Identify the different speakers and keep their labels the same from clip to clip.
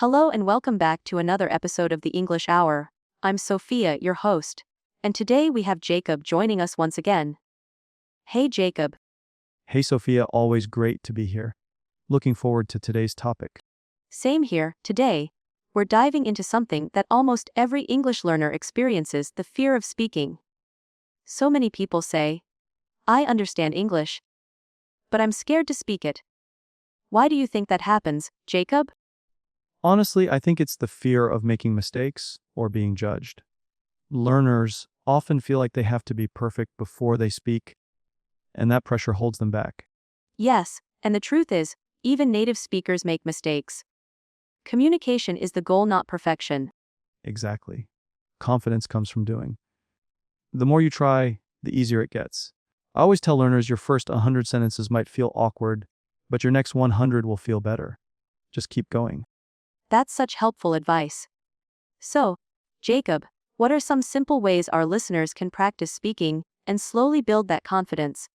Speaker 1: Hello and welcome back to another episode of the English Hour. I'm Sophia, your host, and today we have Jacob joining us once again. Hey Jacob.
Speaker 2: Hey Sophia, always great to be here. Looking forward to today's topic.
Speaker 1: Same here. Today, we're diving into something that almost every English learner experiences: the fear of speaking. So many people say, I understand English, but I'm scared to speak it. Why do you think that happens, Jacob?
Speaker 2: Honestly, I think it's the fear of making mistakes or being judged. Learners often feel like they have to be perfect before they speak, and that pressure holds them back.
Speaker 1: Yes, and the truth is, even native speakers make mistakes. Communication is the goal, not perfection.
Speaker 2: Exactly. Confidence comes from doing. The more you try, the easier it gets. I always tell learners your first 100 sentences might feel awkward, but your next 100 will feel better. Just keep going.
Speaker 1: That's such helpful advice. So, Jacob, what are some simple ways our listeners can practice speaking and slowly build that confidence?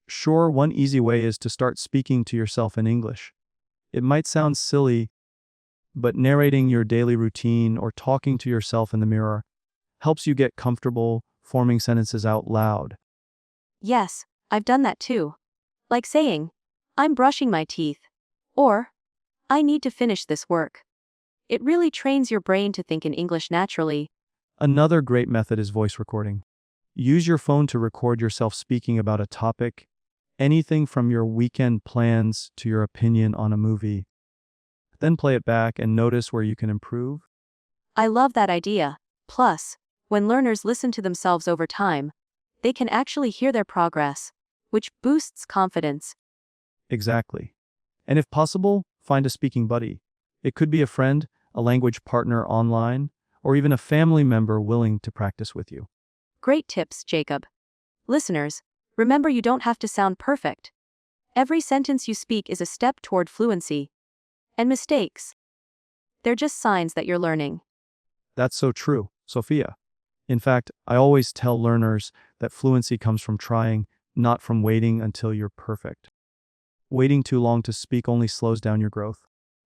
Speaker 2: Sure, one easy way is to start speaking to yourself in English. It might sound silly, but narrating your daily routine or talking to yourself in the mirror helps you get comfortable forming sentences out loud.
Speaker 1: Yes, I've done that too. Like saying, I'm brushing my teeth, or I need to finish this work. It really trains your brain to think in English naturally.
Speaker 2: Another great method is voice recording. Use your phone to record yourself speaking about a topic, anything from your weekend plans to your opinion on a movie. Then play it back and notice where you can improve.
Speaker 1: I love that idea. Plus, when learners listen to themselves over time, they can actually hear their progress, which boosts confidence.
Speaker 2: Exactly. And if possible, find a speaking buddy. It could be a friend, a language partner online, or even a family member willing to practice with you.
Speaker 1: Great tips, Jacob. Listeners, remember you don't have to sound perfect. Every sentence you speak is a step toward fluency. And mistakes, they're just signs that you're learning.
Speaker 2: That's so true, Sophia. In fact, I always tell learners that fluency comes from trying, not from waiting until you're perfect. Waiting too long to speak only slows down your growth.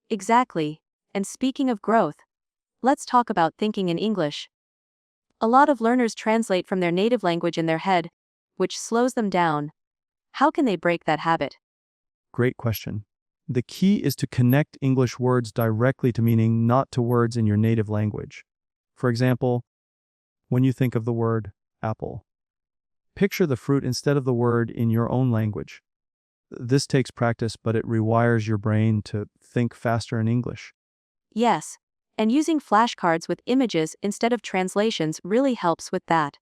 Speaker 1: Exactly. And speaking of growth, let's talk about thinking in English. A lot of learners translate from their native language in their head, which slows them down. How can they break that habit?
Speaker 2: Great question. The key is to connect English words directly to meaning, not to words in your native language. For example, when you think of the word apple, picture the fruit instead of the word in your own language. This takes practice, but it rewires your brain to think faster in English.
Speaker 1: Yes, and using flashcards with images instead of translations really helps with that.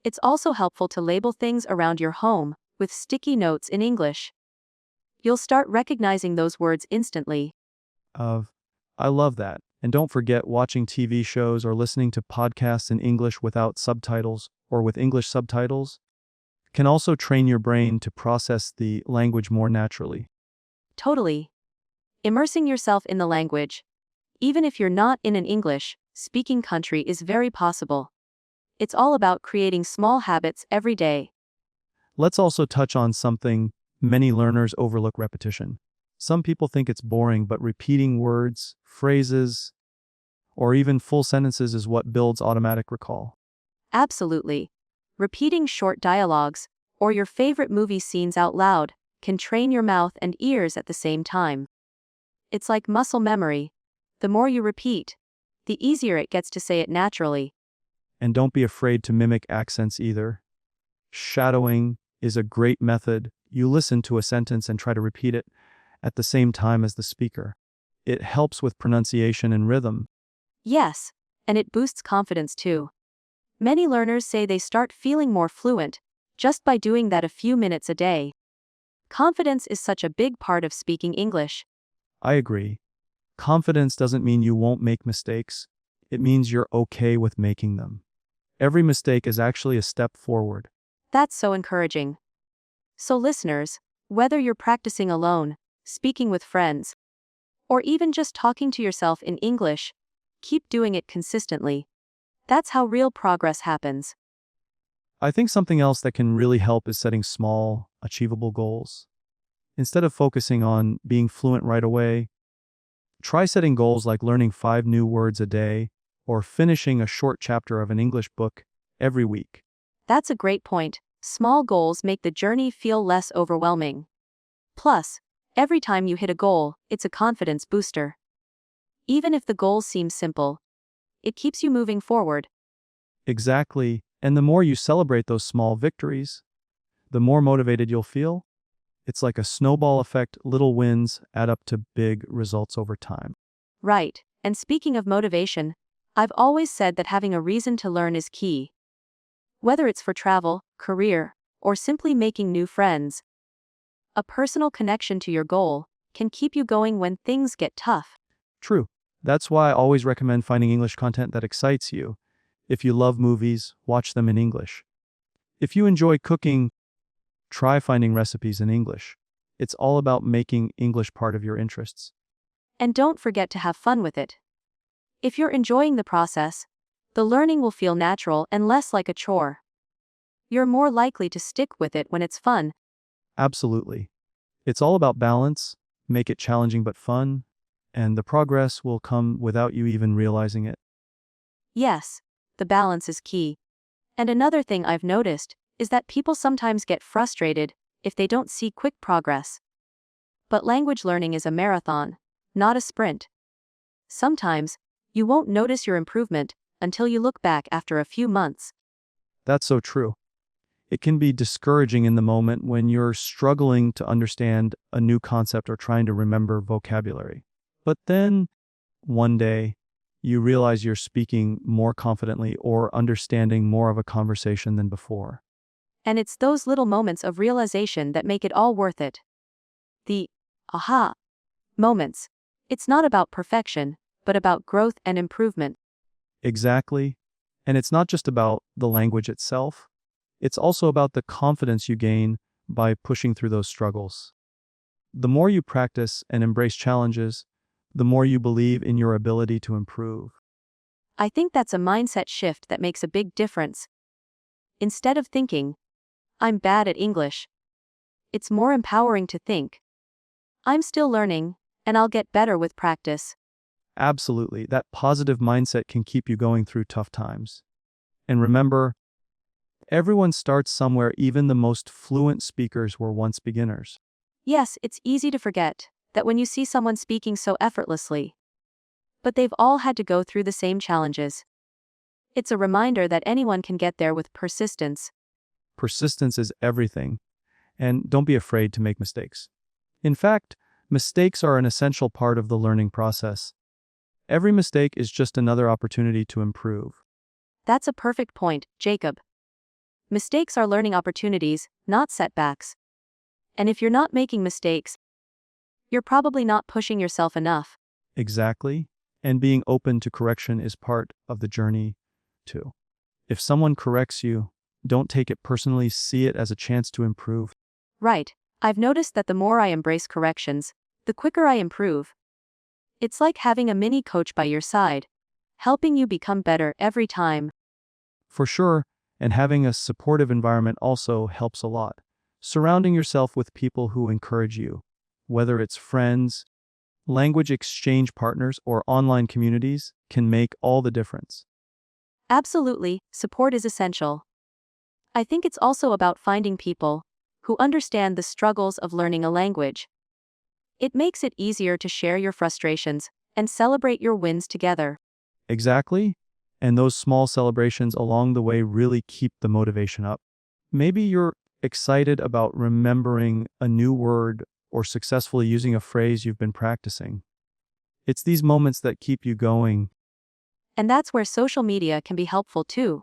Speaker 1: It's also helpful to label things around your home with sticky notes in English. You'll start recognizing those words instantly.
Speaker 2: I love that. And don't forget watching TV shows or listening to podcasts in English without subtitles or with English subtitles can also train your brain to process the language more naturally.
Speaker 1: Totally. Immersing yourself in the language, even if you're not in an English-speaking country, is very possible. It's all about creating small habits every day.
Speaker 2: Let's also touch on something many learners overlook: repetition. Some people think it's boring, but repeating words, phrases, or even full sentences is what builds automatic recall.
Speaker 1: Absolutely. Repeating short dialogues, or your favorite movie scenes out loud, can train your mouth and ears at the same time. It's like muscle memory. The more you repeat, the easier it gets to say it naturally.
Speaker 2: And don't be afraid to mimic accents either. Shadowing is a great method. You listen to a sentence and try to repeat it at the same time as the speaker. It helps with pronunciation and rhythm.
Speaker 1: Yes, and it boosts confidence too. Many learners say they start feeling more fluent just by doing that a few minutes a day. Confidence is such a big part of speaking English.
Speaker 2: I agree. Confidence doesn't mean you won't make mistakes. It means you're okay with making them. Every mistake is actually a step forward.
Speaker 1: That's so encouraging. So listeners, whether you're practicing alone, speaking with friends, or even just talking to yourself in English, keep doing it consistently. That's how real progress happens.
Speaker 2: I think something else that can really help is setting small, achievable goals. Instead of focusing on being fluent right away, Try setting goals like learning 5 new words a day or finishing a short chapter of an English book every week.
Speaker 1: That's a great point. Small goals make the journey feel less overwhelming. Plus, every time you hit a goal, it's a confidence booster. Even if the goal seems simple, it keeps you moving forward.
Speaker 2: Exactly. And the more you celebrate those small victories, the more motivated you'll feel. It's like a snowball effect. Little wins add up to big results over time.
Speaker 1: Right. And speaking of motivation, I've always said that having a reason to learn is key. Whether it's for travel, career, or simply making new friends, a personal connection to your goal can keep you going when things get tough.
Speaker 2: True. That's why I always recommend finding English content that excites you. If you love movies, watch them in English. If you enjoy cooking, try finding recipes in English. It's all about making English part of your interests.
Speaker 1: And don't forget to have fun with it. If you're enjoying the process, the learning will feel natural and less like a chore. You're more likely to stick with it when it's fun.
Speaker 2: Absolutely. It's all about balance, make it challenging but fun, and the progress will come without you even realizing it.
Speaker 1: Yes, the balance is key. And another thing I've noticed is that people sometimes get frustrated if they don't see quick progress. But language learning is a marathon, not a sprint. Sometimes, you won't notice your improvement until you look back after a few months.
Speaker 2: That's so true. It can be discouraging in the moment when you're struggling to understand a new concept or trying to remember vocabulary. But then, one day, you realize you're speaking more confidently or understanding more of a conversation than before.
Speaker 1: And it's those little moments of realization that make it all worth it. The aha moments. It's not about perfection, but about growth and improvement.
Speaker 2: Exactly. And it's not just about the language itself. It's also about the confidence you gain by pushing through those struggles. The more you practice and embrace challenges, the more you believe in your ability to improve.
Speaker 1: I think that's a mindset shift that makes a big difference. Instead of thinking, I'm bad at English, it's more empowering to think, I'm still learning, and I'll get better with practice.
Speaker 2: Absolutely, that positive mindset can keep you going through tough times. And remember, everyone starts somewhere. Even the most fluent speakers were once beginners.
Speaker 1: Yes, it's easy to forget that when you see someone speaking so effortlessly, but they've all had to go through the same challenges. It's a reminder that anyone can get there with persistence.
Speaker 2: Persistence is everything, and don't be afraid to make mistakes. In fact, mistakes are an essential part of the learning process. Every mistake is just another opportunity to improve.
Speaker 1: That's a perfect point, Jacob. Mistakes are learning opportunities, not setbacks. And if you're not making mistakes, you're probably not pushing yourself enough.
Speaker 2: Exactly. And being open to correction is part of the journey, too. If someone corrects you, don't take it personally, see it as a chance to improve.
Speaker 1: Right. I've noticed that the more I embrace corrections, the quicker I improve. It's like having a mini coach by your side, helping you become better every time.
Speaker 2: For sure, and having a supportive environment also helps a lot. Surrounding yourself with people who encourage you, whether it's friends, language exchange partners, or online communities, can make all the difference.
Speaker 1: Absolutely, support is essential. I think it's also about finding people who understand the struggles of learning a language. It makes it easier to share your frustrations and celebrate your wins together.
Speaker 2: Exactly. And those small celebrations along the way really keep the motivation up. Maybe you're excited about remembering a new word or successfully using a phrase you've been practicing. It's these moments that keep you going.
Speaker 1: And that's where social media can be helpful too.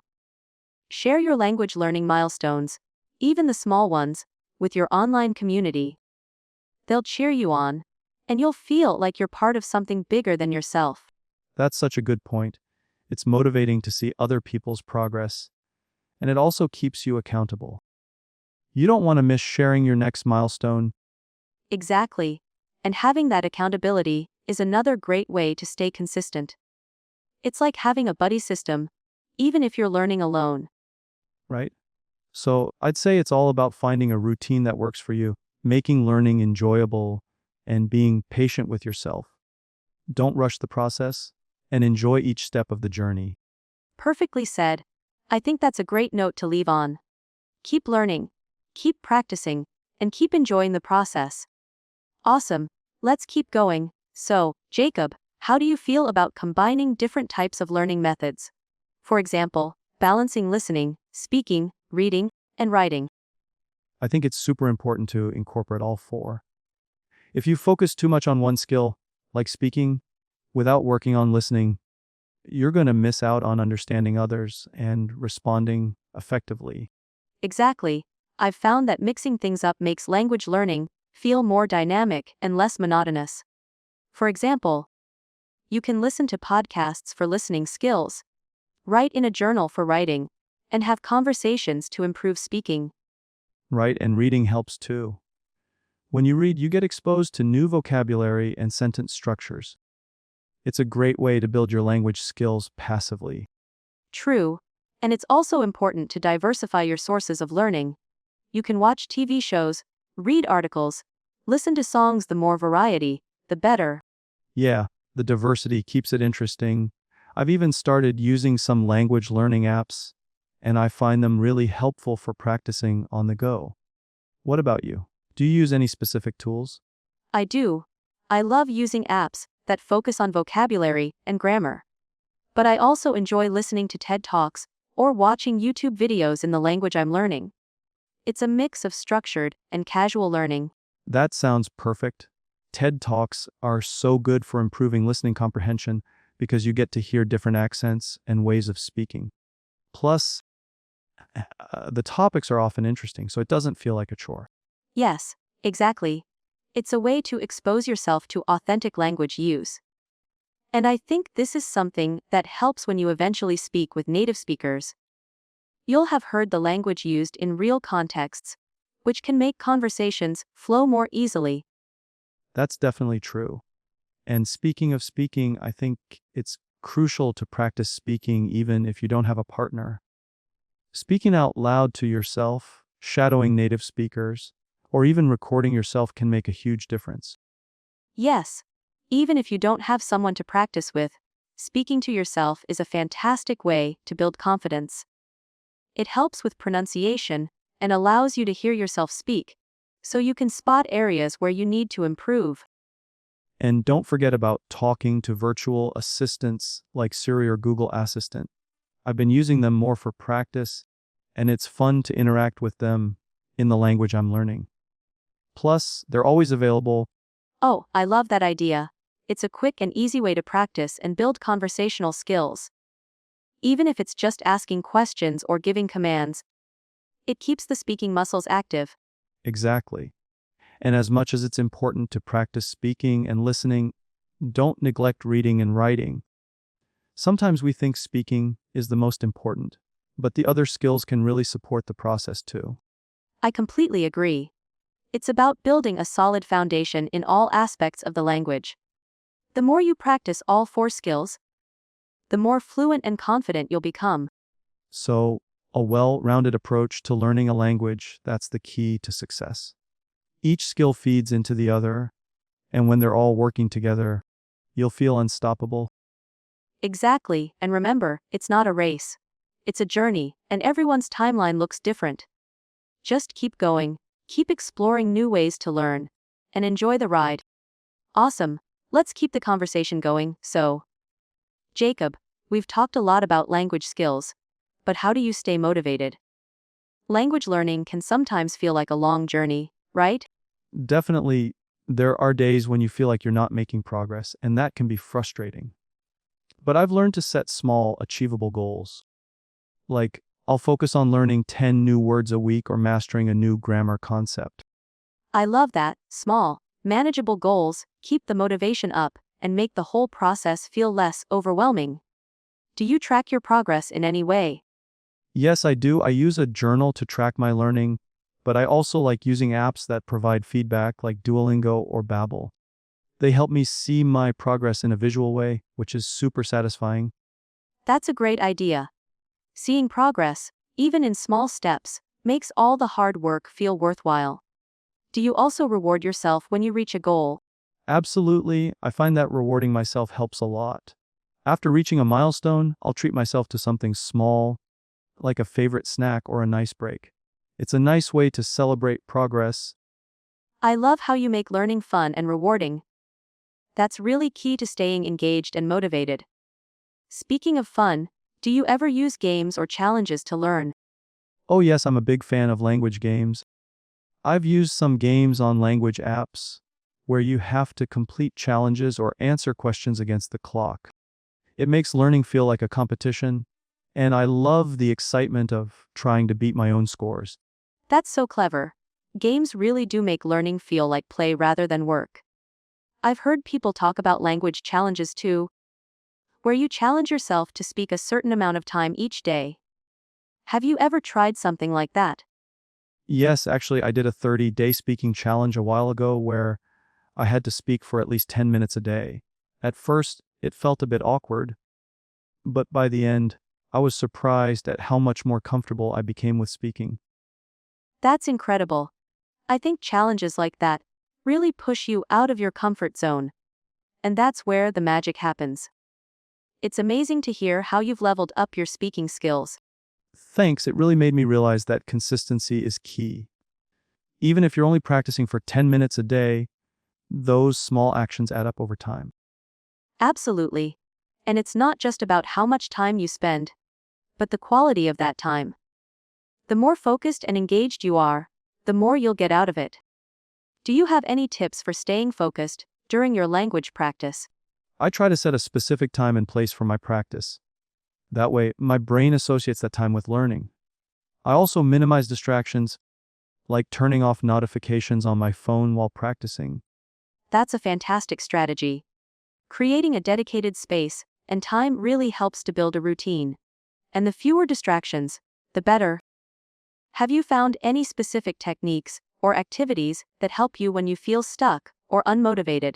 Speaker 1: Share your language learning milestones, even the small ones, with your online community. They'll cheer you on, and you'll feel like you're part of something bigger than yourself.
Speaker 2: That's such a good point. It's motivating to see other people's progress, and it also keeps you accountable. You don't want to miss sharing your next milestone.
Speaker 1: Exactly. And having that accountability is another great way to stay consistent. It's like having a buddy system, even if you're learning alone.
Speaker 2: Right? So I'd say it's all about finding a routine that works for you, making learning enjoyable, and being patient with yourself. Don't rush the process, and enjoy each step of the journey.
Speaker 1: Perfectly said. I think that's a great note to leave on. Keep learning, keep practicing, and keep enjoying the process. Awesome. Let's keep going. So, Jacob, how do you feel about combining different types of learning methods? For example, balancing listening, speaking, reading, and writing.
Speaker 2: I think it's super important to incorporate all four. If you focus too much on one skill, like speaking, without working on listening, you're going to miss out on understanding others and responding effectively.
Speaker 1: Exactly. I've found that mixing things up makes language learning feel more dynamic and less monotonous. For example, you can listen to podcasts for listening skills, write in a journal for writing, and have conversations to improve speaking.
Speaker 2: Right? And reading helps too. When you read, you get exposed to new vocabulary and sentence structures. It's a great way to build your language skills passively.
Speaker 1: True, and it's also important to diversify your sources of learning. You can watch TV shows, read articles, listen to songs. The more variety, the better.
Speaker 2: Yeah, the diversity keeps it interesting. I've even started using some language learning apps, and I find them really helpful for practicing on the go. What about you? Do you use any specific tools?
Speaker 1: I do. I love using apps that focus on vocabulary and grammar. But I also enjoy listening to TED Talks or watching YouTube videos in the language I'm learning. It's a mix of structured and casual learning.
Speaker 2: That sounds perfect. TED Talks are so good for improving listening comprehension because you get to hear different accents and ways of speaking. Plus, the topics are often interesting, so it doesn't feel like a chore.
Speaker 1: Yes, exactly. It's a way to expose yourself to authentic language use. And I think this is something that helps when you eventually speak with native speakers. You'll have heard the language used in real contexts, which can make conversations flow more easily.
Speaker 2: That's definitely true. And speaking of speaking, I think it's crucial to practice speaking even if you don't have a partner. Speaking out loud to yourself, shadowing native speakers, or even recording yourself can make a huge difference.
Speaker 1: Yes, even if you don't have someone to practice with, speaking to yourself is a fantastic way to build confidence. It helps with pronunciation and allows you to hear yourself speak, so you can spot areas where you need to improve.
Speaker 2: And don't forget about talking to virtual assistants like Siri or Google Assistant. I've been using them more for practice, and it's fun to interact with them in the language I'm learning. Plus, they're always available.
Speaker 1: Oh, I love that idea. It's a quick and easy way to practice and build conversational skills. Even if it's just asking questions or giving commands, it keeps the speaking muscles active.
Speaker 2: Exactly. And as much as it's important to practice speaking and listening, don't neglect reading and writing. Sometimes we think speaking is the most important, but the other skills can really support the process too.
Speaker 1: I completely agree. It's about building a solid foundation in all aspects of the language. The more you practice all four skills, the more fluent and confident you'll become.
Speaker 2: So, a well-rounded approach to learning a language, that's the key to success. Each skill feeds into the other, and when they're all working together, you'll feel unstoppable.
Speaker 1: Exactly, and remember, it's not a race. It's a journey, and everyone's timeline looks different. Just keep going, keep exploring new ways to learn, and enjoy the ride. Awesome, let's keep the conversation going. So, Jacob, we've talked a lot about language skills, but how do you stay motivated? Language learning can sometimes feel like a long journey, right?
Speaker 2: Definitely, there are days when you feel like you're not making progress, and that can be frustrating. But I've learned to set small, achievable goals. Like, I'll focus on learning 10 new words a week or mastering a new grammar concept.
Speaker 1: I love that. Small, manageable goals keep the motivation up and make the whole process feel less overwhelming. Do you track your progress in any way?
Speaker 2: Yes, I do. I use a journal to track my learning, but I also like using apps that provide feedback like Duolingo or Babbel. They help me see my progress in a visual way, which is super satisfying.
Speaker 1: That's a great idea. Seeing progress, even in small steps, makes all the hard work feel worthwhile. Do you also reward yourself when you reach a goal?
Speaker 2: Absolutely, I find that rewarding myself helps a lot. After reaching a milestone, I'll treat myself to something small, like a favorite snack or a nice break. It's a nice way to celebrate progress.
Speaker 1: I love how you make learning fun and rewarding. That's really key to staying engaged and motivated. Speaking of fun, do you ever use games or challenges to learn?
Speaker 2: Oh, yes, I'm a big fan of language games. I've used some games on language apps where you have to complete challenges or answer questions against the clock. It makes learning feel like a competition, and I love the excitement of trying to beat my own scores.
Speaker 1: That's so clever. Games really do make learning feel like play rather than work. I've heard people talk about language challenges too, where you challenge yourself to speak a certain amount of time each day. Have you ever tried something like that?
Speaker 2: Yes, actually, I did a 30-day speaking challenge a while ago where I had to speak for at least 10 minutes a day. At first, it felt a bit awkward, but by the end, I was surprised at how much more comfortable I became with speaking.
Speaker 1: That's incredible. I think challenges like that really push you out of your comfort zone, and that's where the magic happens. It's amazing to hear how you've leveled up your speaking skills.
Speaker 2: Thanks, it really made me realize that consistency is key. Even if you're only practicing for 10 minutes a day, those small actions add up over time.
Speaker 1: Absolutely. And it's not just about how much time you spend, but the quality of that time. The more focused and engaged you are, the more you'll get out of it. Do you have any tips for staying focused during your language practice?
Speaker 2: I try to set a specific time and place for my practice. That way, my brain associates that time with learning. I also minimize distractions, like turning off notifications on my phone while practicing.
Speaker 1: That's a fantastic strategy. Creating a dedicated space and time really helps to build a routine. And the fewer distractions, the better. Have you found any specific techniques or activities that help you when you feel stuck or unmotivated?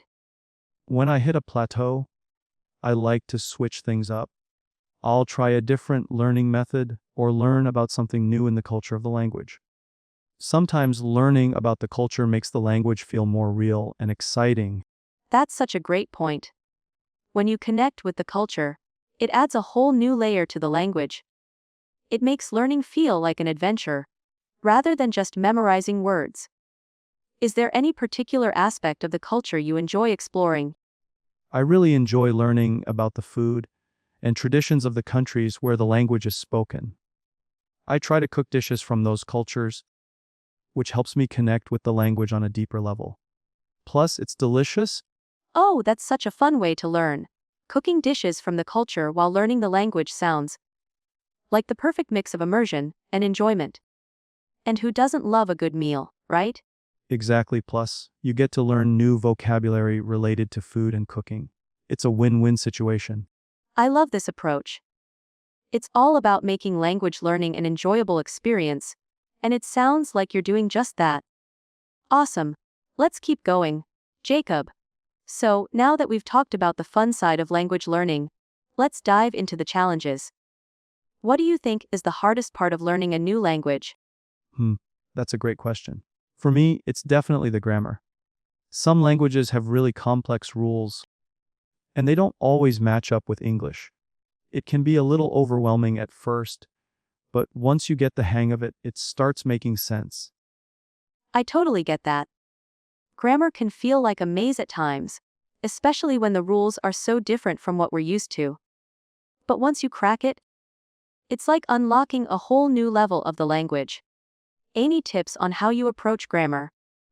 Speaker 2: When I hit a plateau, I like to switch things up. I'll try a different learning method or learn about something new in the culture of the language. Sometimes learning about the culture makes the language feel more real and exciting.
Speaker 1: That's such a great point. When you connect with the culture, it adds a whole new layer to the language. It makes learning feel like an adventure, rather than just memorizing words. Is there any particular aspect of the culture you enjoy exploring?
Speaker 2: I really enjoy learning about the food and traditions of the countries where the language is spoken. I try to cook dishes from those cultures, which helps me connect with the language on a deeper level. Plus, it's delicious.
Speaker 1: Oh, that's such a fun way to learn. Cooking dishes from the culture while learning the language sounds like the perfect mix of immersion and enjoyment. And who doesn't love a good meal, right?
Speaker 2: Exactly. Plus, you get to learn new vocabulary related to food and cooking. It's a win-win situation.
Speaker 1: I love this approach. It's all about making language learning an enjoyable experience, and it sounds like you're doing just that. Awesome. Let's keep going. Jacob. So, now that we've talked about the fun side of language learning, let's dive into the challenges. What do you think is the hardest part of learning a new language?
Speaker 2: That's a great question. For me, it's definitely the grammar. Some languages have really complex rules, and they don't always match up with English. It can be a little overwhelming at first, but once you get the hang of it, it starts making sense.
Speaker 1: I totally get that. Grammar can feel like a maze at times, especially when the rules are so different from what we're used to. But once you crack it, it's like unlocking a whole new level of the language. Any tips on how you approach grammar?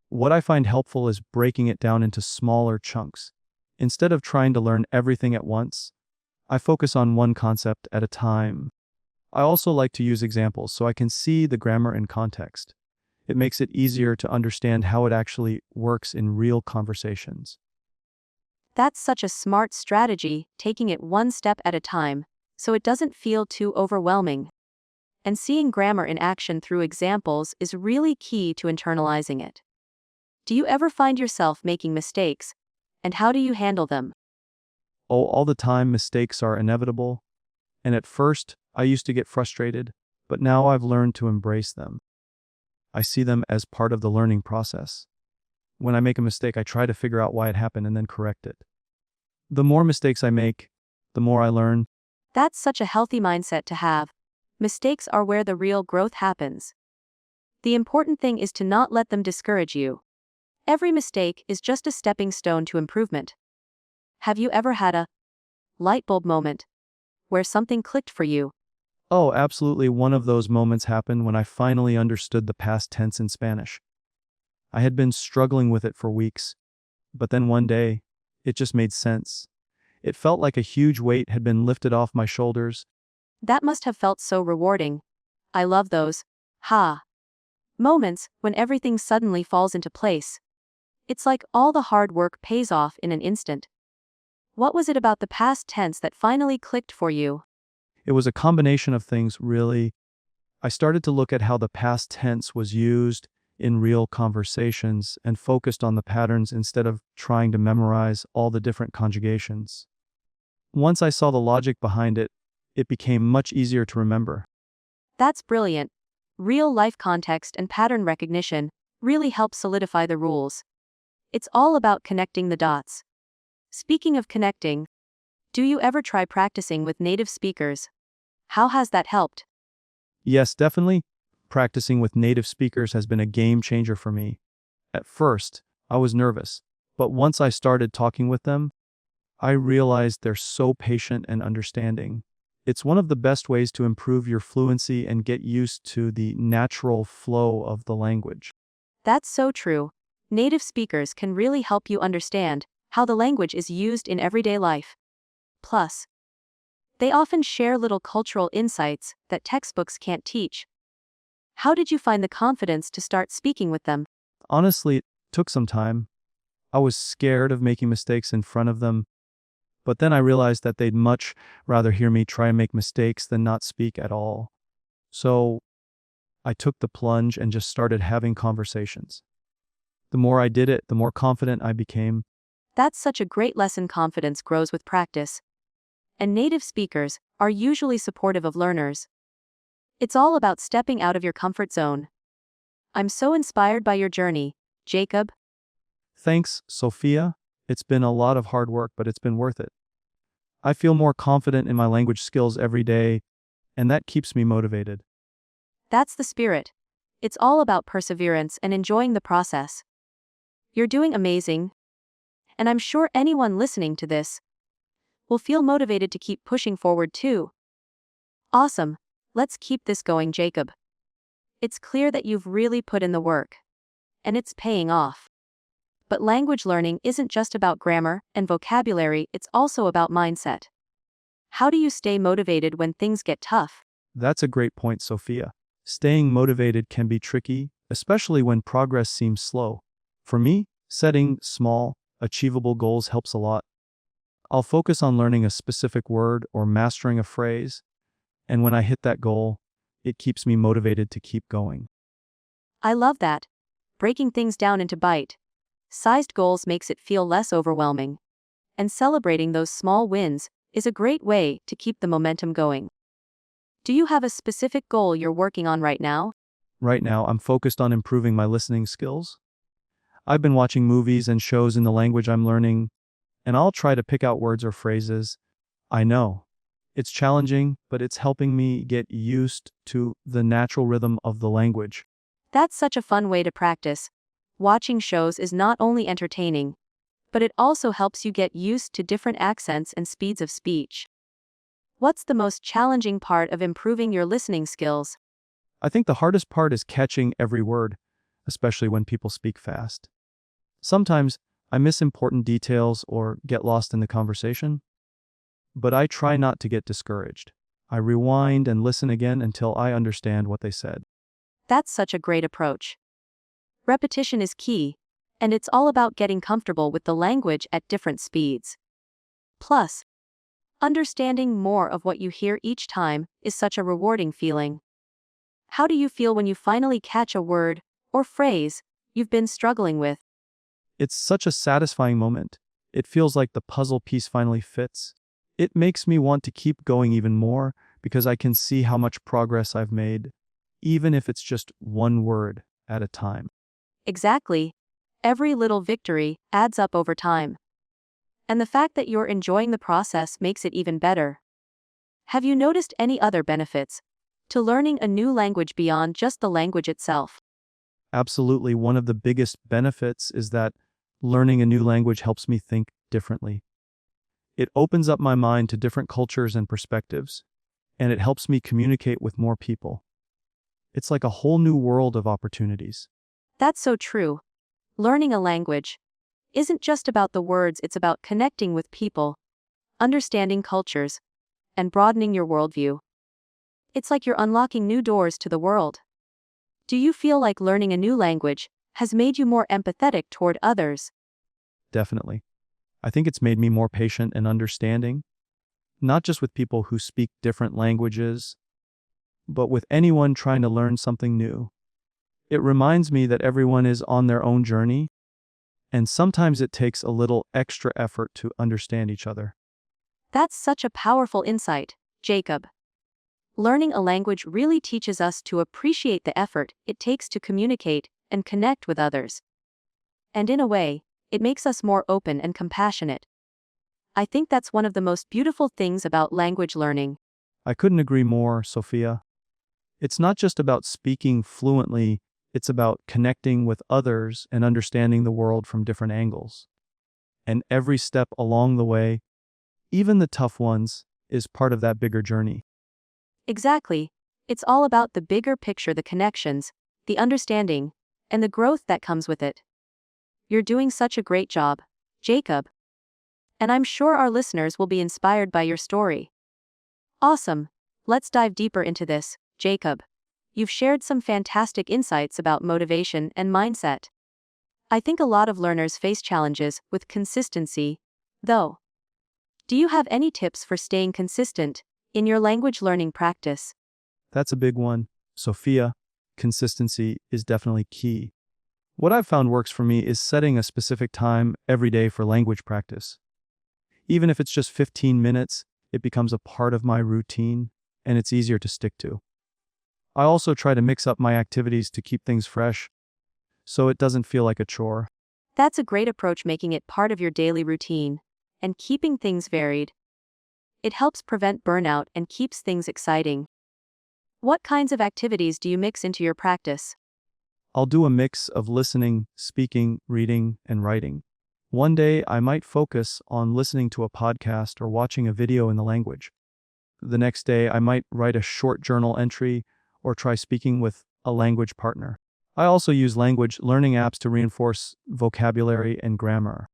Speaker 2: What I find helpful is breaking it down into smaller chunks. Instead of trying to learn everything at once, I focus on one concept at a time. I also like to use examples so I can see the grammar in context. It makes it easier to understand how it actually works in real conversations.
Speaker 1: That's such a smart strategy, taking it one step at a time, so it doesn't feel too overwhelming. And seeing grammar in action through examples is really key to internalizing it. Do you ever find yourself making mistakes? And how do you handle them?
Speaker 2: Oh, all the time mistakes are inevitable, and at first I used to get frustrated, but now I've learned to embrace them. I see them as part of the learning process. When I make a mistake, I try to figure out why it happened and then correct it. The more mistakes I make, the more I learn.
Speaker 1: That's such a healthy mindset to have. Mistakes are where the real growth happens. The important thing is to not let them discourage you. Every mistake is just a stepping stone to improvement. Have you ever had a light bulb moment where something clicked for you?
Speaker 2: Oh, absolutely. One of those moments happened when I finally understood the past tense in Spanish. I had been struggling with it for weeks, but then one day, it just made sense. It felt like a huge weight had been lifted off my shoulders.
Speaker 1: That must have felt so rewarding. I love those moments when everything suddenly falls into place. It's like all the hard work pays off in an instant. What was it about the past tense that finally clicked for you?
Speaker 2: It was a combination of things, really. I started to look at how the past tense was used in real conversations and focused on the patterns instead of trying to memorize all the different conjugations. Once I saw the logic behind it, it became much easier to remember.
Speaker 1: That's brilliant. Real life context and pattern recognition really help solidify the rules. It's all about connecting the dots. Speaking of connecting, do you ever try practicing with native speakers? How has that helped?
Speaker 2: Yes, definitely. Practicing with native speakers has been a game changer for me. At first, I was nervous, but once I started talking with them, I realized they're so patient and understanding. It's one of the best ways to improve your fluency and get used to the natural flow of the language.
Speaker 1: That's so true. Native speakers can really help you understand how the language is used in everyday life. Plus, they often share little cultural insights that textbooks can't teach. How did you find the confidence to start speaking with them?
Speaker 2: Honestly, it took some time. I was scared of making mistakes in front of them, but then I realized that they'd much rather hear me try and make mistakes than not speak at all. So I took the plunge and just started having conversations. The more I did it, the more confident I became.
Speaker 1: That's such a great lesson. Confidence grows with practice. And native speakers are usually supportive of learners. It's all about stepping out of your comfort zone. I'm so inspired by your journey, Jacob.
Speaker 2: Thanks, Sophia. It's been a lot of hard work, but it's been worth it. I feel more confident in my language skills every day, and that keeps me motivated.
Speaker 1: That's the spirit. It's all about perseverance and enjoying the process. You're doing amazing. And I'm sure anyone listening to this will feel motivated to keep pushing forward too. Awesome. Let's keep this going, Jacob. It's clear that you've really put in the work. And it's paying off. But language learning isn't just about grammar and vocabulary, it's also about mindset. How do you stay motivated when things get tough?
Speaker 2: That's a great point, Sophia. Staying motivated can be tricky, especially when progress seems slow. For me, setting small, achievable goals helps a lot. I'll focus on learning a specific word or mastering a phrase, and when I hit that goal, it keeps me motivated to keep going.
Speaker 1: I love that. Breaking things down into bite-sized goals makes it feel less overwhelming. And celebrating those small wins is a great way to keep the momentum going. Do you have a specific goal you're working on right now?
Speaker 2: Right now, I'm focused on improving my listening skills. I've been watching movies and shows in the language I'm learning, and I'll try to pick out words or phrases. I know. It's challenging, but it's helping me get used to the natural rhythm of the language.
Speaker 1: That's such a fun way to practice. Watching shows is not only entertaining, but it also helps you get used to different accents and speeds of speech. What's the most challenging part of improving your listening skills?
Speaker 2: I think the hardest part is catching every word, especially when people speak fast. Sometimes I miss important details or get lost in the conversation, but I try not to get discouraged. I rewind and listen again until I understand what they said.
Speaker 1: That's such a great approach. Repetition is key, and it's all about getting comfortable with the language at different speeds. Plus, understanding more of what you hear each time is such a rewarding feeling. How do you feel when you finally catch a word or phrase you've been struggling with?
Speaker 2: It's such a satisfying moment. It feels like the puzzle piece finally fits. It makes me want to keep going even more because I can see how much progress I've made, even if it's just one word at a time.
Speaker 1: Exactly. every little victory adds up over time. And the fact that you're enjoying the process makes it even better. Have you noticed any other benefits to learning a new language beyond just the language itself?
Speaker 2: Absolutely, one of the biggest benefits is that learning a new language helps me think differently. It opens up my mind to different cultures and perspectives, and it helps me communicate with more people. It's like a whole new world of opportunities.
Speaker 1: That's so true. Learning a language isn't just about the words, it's about connecting with people, understanding cultures, and broadening your worldview. It's like you're unlocking new doors to the world. Do you feel like learning a new language has made you more empathetic toward others?
Speaker 2: Definitely. I think it's made me more patient and understanding, not just with people who speak different languages, but with anyone trying to learn something new. It reminds me that everyone is on their own journey, and sometimes it takes a little extra effort to understand each other.
Speaker 1: That's such a powerful insight, Jacob. Learning a language really teaches us to appreciate the effort it takes to communicate and connect with others. And in a way, it makes us more open and compassionate. I think that's one of the most beautiful things about language learning.
Speaker 2: I couldn't agree more, Sophia. It's not just about speaking fluently, it's about connecting with others and understanding the world from different angles. And every step along the way, even the tough ones, is part of that bigger journey.
Speaker 1: Exactly. It's all about the bigger picture, the connections, the understanding, and the growth that comes with it. You're doing such a great job, Jacob. And I'm sure our listeners will be inspired by your story. Awesome. Let's dive deeper into this, Jacob. You've shared some fantastic insights about motivation and mindset. I think a lot of learners face challenges with consistency, though. Do you have any tips for staying consistent in your language learning practice?
Speaker 2: That's a big one. Sophia, consistency is definitely key. What I've found works for me is setting a specific time every day for language practice. Even if it's just 15 minutes, it becomes a part of my routine, and it's easier to stick to. I also try to mix up my activities to keep things fresh, so it doesn't feel like a chore.
Speaker 1: That's a great approach, making it part of your daily routine and keeping things varied. It helps prevent burnout and keeps things exciting. What kinds of activities do you mix into your practice?
Speaker 2: I'll do a mix of listening, speaking, reading, and writing. One day, I might focus on listening to a podcast or watching a video in the language. The next day, I might write a short journal entry or try speaking with a language partner. I also use language learning apps to reinforce vocabulary and grammar.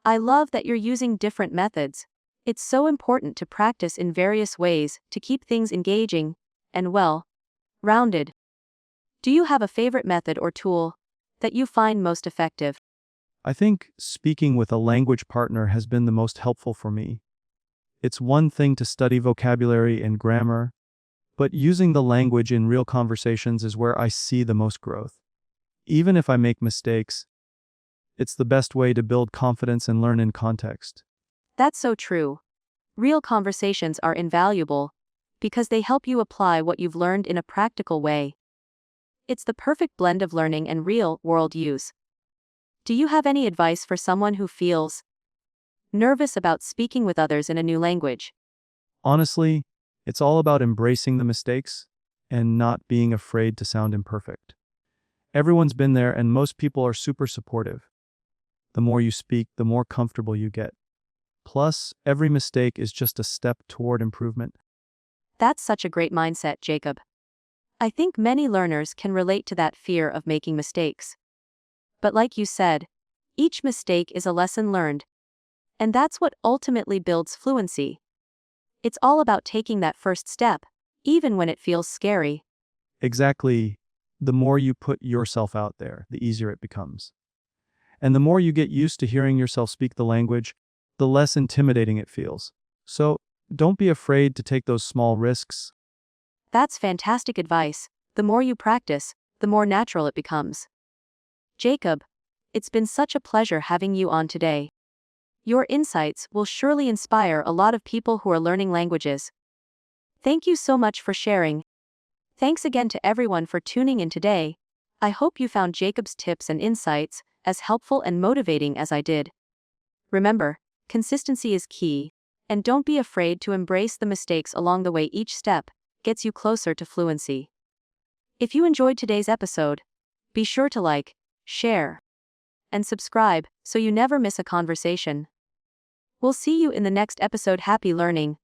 Speaker 1: I love that you're using different methods. It's so important to practice in various ways to keep things engaging and, well, rounded. Do you have a favorite method or tool that you find most effective?
Speaker 2: I think speaking with a language partner has been the most helpful for me. It's one thing to study vocabulary and grammar, but using the language in real conversations is where I see the most growth. Even if I make mistakes, it's the best way to build confidence and learn in context.
Speaker 1: That's so true. Real conversations are invaluable because they help you apply what you've learned in a practical way. It's the perfect blend of learning and real-world use. Do you have any advice for someone who feels nervous about speaking with others in a new language?
Speaker 2: Honestly, it's all about embracing the mistakes and not being afraid to sound imperfect. Everyone's been there, and most people are super supportive. The more you speak, the more comfortable you get. Plus, every mistake is just a step toward improvement.
Speaker 1: That's such a great mindset, Jacob. I think many learners can relate to that fear of making mistakes. But like you said, each mistake is a lesson learned. And that's what ultimately builds fluency. It's all about taking that first step, even when it feels scary.
Speaker 2: Exactly. The more you put yourself out there, the easier it becomes. And the more you get used to hearing yourself speak the language, the less intimidating it feels. So, don't be afraid to take those small risks.
Speaker 1: That's fantastic advice. The more you practice, the more natural it becomes. Jacob, it's been such a pleasure having you on today. Your insights will surely inspire a lot of people who are learning languages. Thank you so much for sharing. Thanks again to everyone for tuning in today. I hope you found Jacob's tips and insights as helpful and motivating as I did. Remember, consistency is key, and don't be afraid to embrace the mistakes along the way. Each step gets you closer to fluency. If you enjoyed today's episode, be sure to like, share, and subscribe so you never miss a conversation. We'll see you in the next episode. Happy learning!